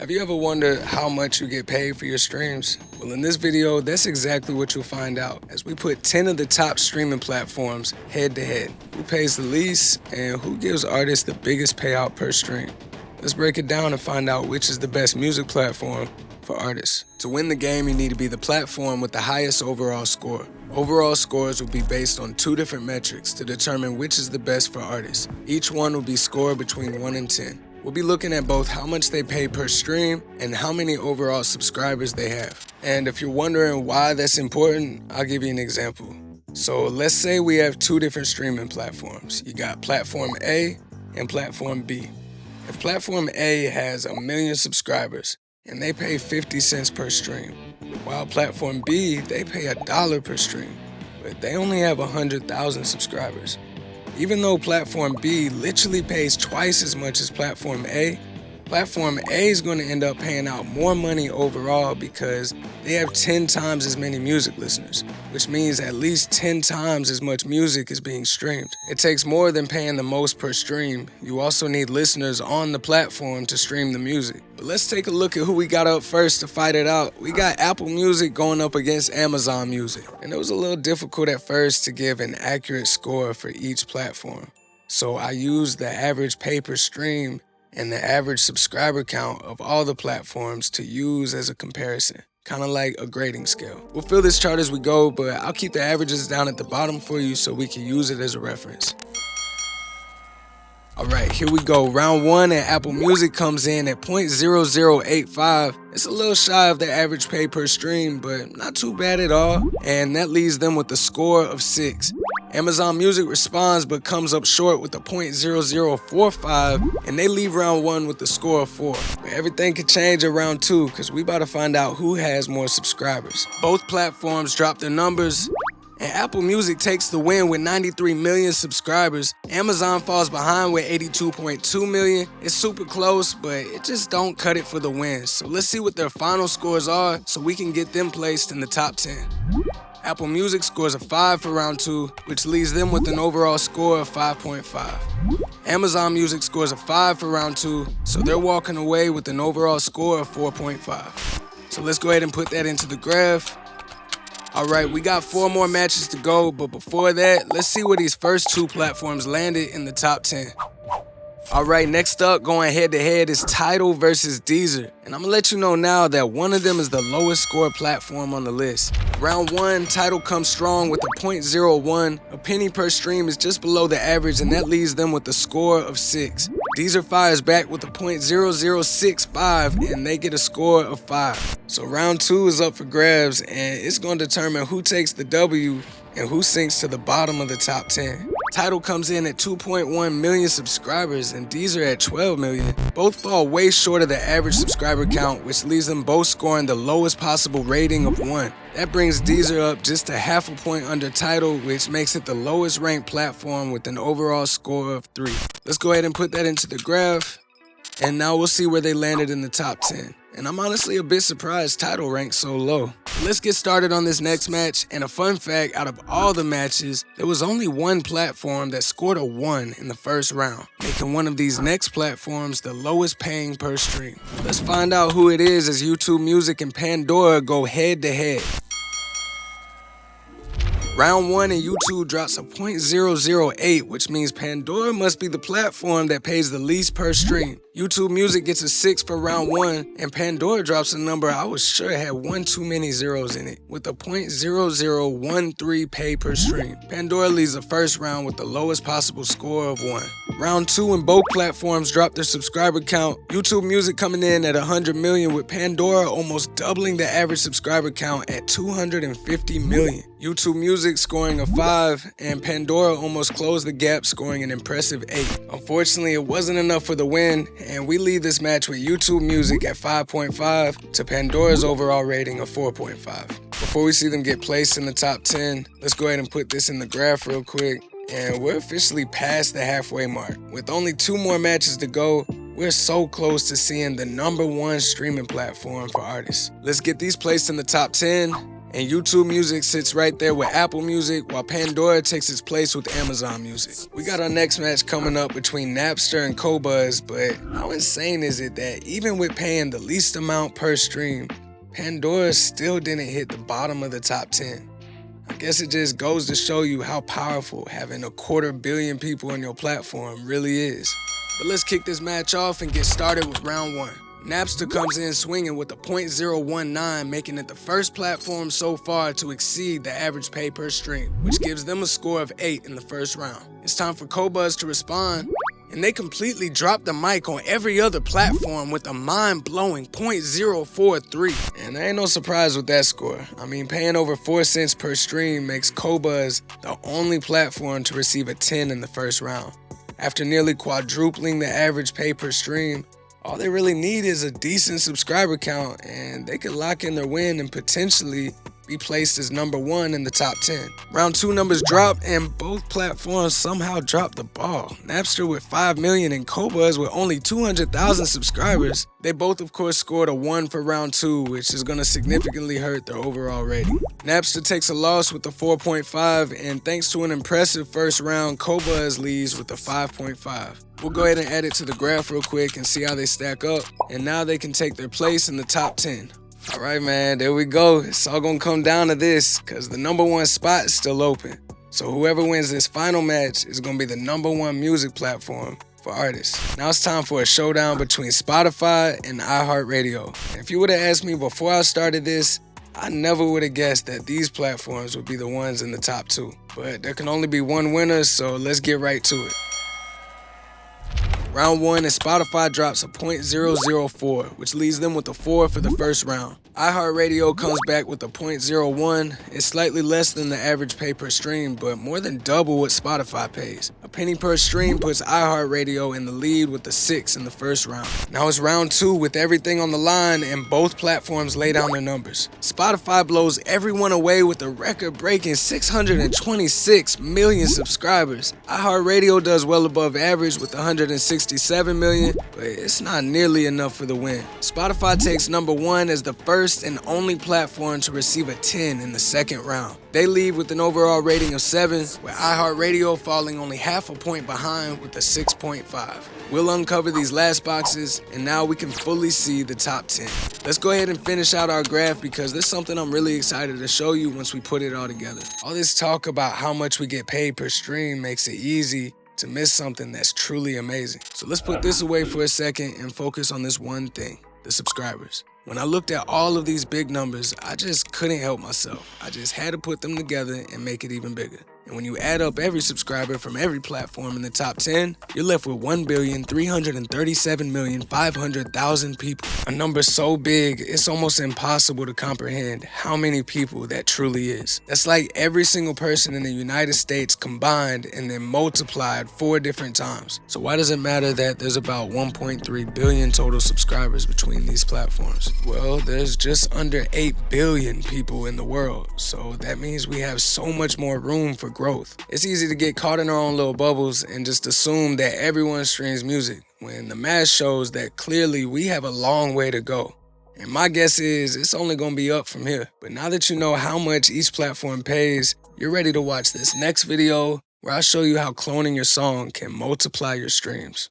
Have you ever wondered how much you get paid for your streams? Well, in this video, that's exactly what you'll find out as we put 10 of the top streaming platforms head to head. Who pays the least and who gives artists the biggest payout per stream? Let's break it down and find out which is the best music platform for artists. To win the game, you need to be the platform with the highest overall score. Overall scores will be based on two different metrics to determine which is the best for artists. Each one will be scored between 1 and 10. We'll be looking at both how much they pay per stream and how many overall subscribers they have. And if you're wondering why that's important, I'll give you an example. So let's say we have two different streaming platforms. You got platform A and platform B. If platform A has 1 million subscribers and they pay 50 cents per stream, while platform B, they pay $1 per stream, but they only have 100,000 subscribers. Even though platform B literally pays twice as much as platform A is going to end up paying out more money overall because they have 10 times as many music listeners, which means at least 10 times as much music is being streamed. It takes more than paying the most per stream. You also need listeners on the platform to stream the music. But let's take a look at who we got up first to fight it out. We got Apple Music going up against Amazon Music. And it was a little difficult at first to give an accurate score for each platform. So I used the average pay per stream and the average subscriber count of all the platforms to use as a comparison, kind of like a grading scale. We'll fill this chart as we go, but I'll keep the averages down at the bottom for you so we can use it as a reference. All right, here we go. Round one, and Apple Music comes in at 0.0085. It's a little shy of the average pay per stream, but not too bad at all. And that leaves them with a score of 6. Amazon Music responds but comes up short with a 0.0045, and they leave round one with a score of 4. But everything could change at round 2 because we about to find out who has more subscribers. Both platforms drop their numbers, and Apple Music takes the win with 93 million subscribers. Amazon falls behind with 82.2 million. It's super close, but it just don't cut it for the win. So let's see what their final scores are so we can get them placed in the top 10. Apple Music scores a 5 for round 2, which leaves them with an overall score of 5.5. Amazon Music scores a 5 for round 2, so they're walking away with an overall score of 4.5. So let's go ahead and put that into the graph. All right, we got 4 more matches to go, but before that, let's see where these first 2 platforms landed in the top 10. All right, next up, going head-to-head is Tidal versus Deezer. And I'm gonna let you know now that one of them is the lowest score platform on the list. Round 1, Tidal comes strong with a 0.01. A penny per stream is just below the average, and that leaves them with a score of 6. Deezer fires back with a 0.0065, and they get a score of 5. So round 2 is up for grabs, and it's gonna determine who takes the W and who sinks to the bottom of the top 10. Tidal comes in at 2.1 million subscribers and Deezer at 12 million. Both fall way short of the average subscriber count, which leaves them both scoring the lowest possible rating of 1. That brings Deezer up just a half a point under Tidal, which makes it the lowest ranked platform with an overall score of 3. Let's go ahead and put that into the graph, and now we'll see where they landed in the top 10. And I'm honestly a bit surprised Tidal ranks so low. Let's get started on this next match, and a fun fact, out of all the matches, there was only one platform that scored a 1 in the first round, making one of these next platforms the lowest paying per stream. Let's find out who it is as YouTube Music and Pandora go head to head. Round 1 and YouTube drops a 0.008, which means Pandora must be the platform that pays the least per stream. YouTube Music gets a 6 for round 1, and Pandora drops a number I was sure had one too many zeros in it, with a 0.0013 pay per stream. Pandora leads the first round with the lowest possible score of 1. Round 2 and both platforms drop their subscriber count. YouTube Music coming in at 100 million, with Pandora almost doubling the average subscriber count at 250 million. YouTube Music scoring a 5, and Pandora almost closed the gap, scoring an impressive 8. Unfortunately, it wasn't enough for the win, and we leave this match with YouTube Music at 5.5 to Pandora's overall rating of 4.5. Before we see them get placed in the top 10, let's go ahead and put this in the graph real quick. And we're officially past the halfway mark. With only 2 more matches to go, we're so close to seeing the #1 streaming platform for artists. Let's get these placed in the top 10, And YouTube Music sits right there with Apple Music, while Pandora takes its place with Amazon Music. We got our next match coming up between Napster and Qobuz, but how insane is it that even with paying the least amount per stream, Pandora still didn't hit the bottom of the top 10? I guess it just goes to show you how powerful having 250 million people on your platform really is. But let's kick this match off and get started with round 1. Napster comes in swinging with a .019, making it the first platform so far to exceed the average pay per stream, which gives them a score of 8 in the first round. It's time for Qobuz to respond, and they completely drop the mic on every other platform with a mind-blowing .043. And there ain't no surprise with that score. I mean, paying over 4 cents per stream makes Qobuz the only platform to receive a 10 in the first round. After nearly quadrupling the average pay per stream, all they really need is a decent subscriber count, and they could lock in their win and potentially be placed as number 1 in the top 10. Round 2 numbers drop, and both platforms somehow dropped the ball. Napster with 5 million and Qobuz with only 200,000 subscribers. They both, of course, scored a 1 for round 2, which is going to significantly hurt their overall rating. Napster takes a loss with a 4.5, and thanks to an impressive first round, Qobuz leads with a 5.5. We'll go ahead and add it to the graph real quick and see how they stack up, and now they can take their place in the top 10. All right, man, there we go. It's all gonna come down to this, because the number 1 spot is still open. So whoever wins this final match is gonna be the number 1 music platform for artists. Now it's time for a showdown between Spotify and iHeartRadio. And if you would have asked me before I started this, I never would have guessed that these platforms would be the ones in the top 2. But there can only be one winner, so let's get right to it. Round 1, and Spotify drops a .004, which leaves them with a 4 for the first round. iHeartRadio comes back with a .01. It's slightly less than the average pay per stream, but more than double what Spotify pays. A penny per stream puts iHeartRadio in the lead with a 6 in the first round. Now it's round 2 with everything on the line, and both platforms lay down their numbers. Spotify blows everyone away with a record-breaking 626 million subscribers. iHeartRadio does well above average with 167 million, but it's not nearly enough for the win. Spotify takes number 1 as the first and only platform to receive a 10 in the second round. They leave with an overall rating of 7, with iHeartRadio falling only half a point behind with a 6.5. We'll uncover these last boxes, and now we can fully see the top 10. Let's go ahead and finish out our graph, because there's something I'm really excited to show you once we put it all together. All this talk about how much we get paid per stream makes it easy to miss something that's truly amazing. So let's put this away for a second and focus on this one thing: the subscribers. When I looked at all of these big numbers, I just couldn't help myself. I just had to put them together and make it even bigger. And when you add up every subscriber from every platform in the top 10, you're left with 1,337,500,000 people. A number so big, it's almost impossible to comprehend how many people that truly is. That's like every single person in the United States combined and then multiplied 4 different times. So why does it matter that there's about 1.3 billion total subscribers between these platforms? Well, there's just under 8 billion people in the world, so that means we have so much more room for growth. It's easy to get caught in our own little bubbles and just assume that everyone streams music, when the math shows that clearly we have a long way to go. And my guess is it's only gonna be up from here. But now that you know how much each platform pays, you're ready to watch this next video where I show you how cloning your song can multiply your streams.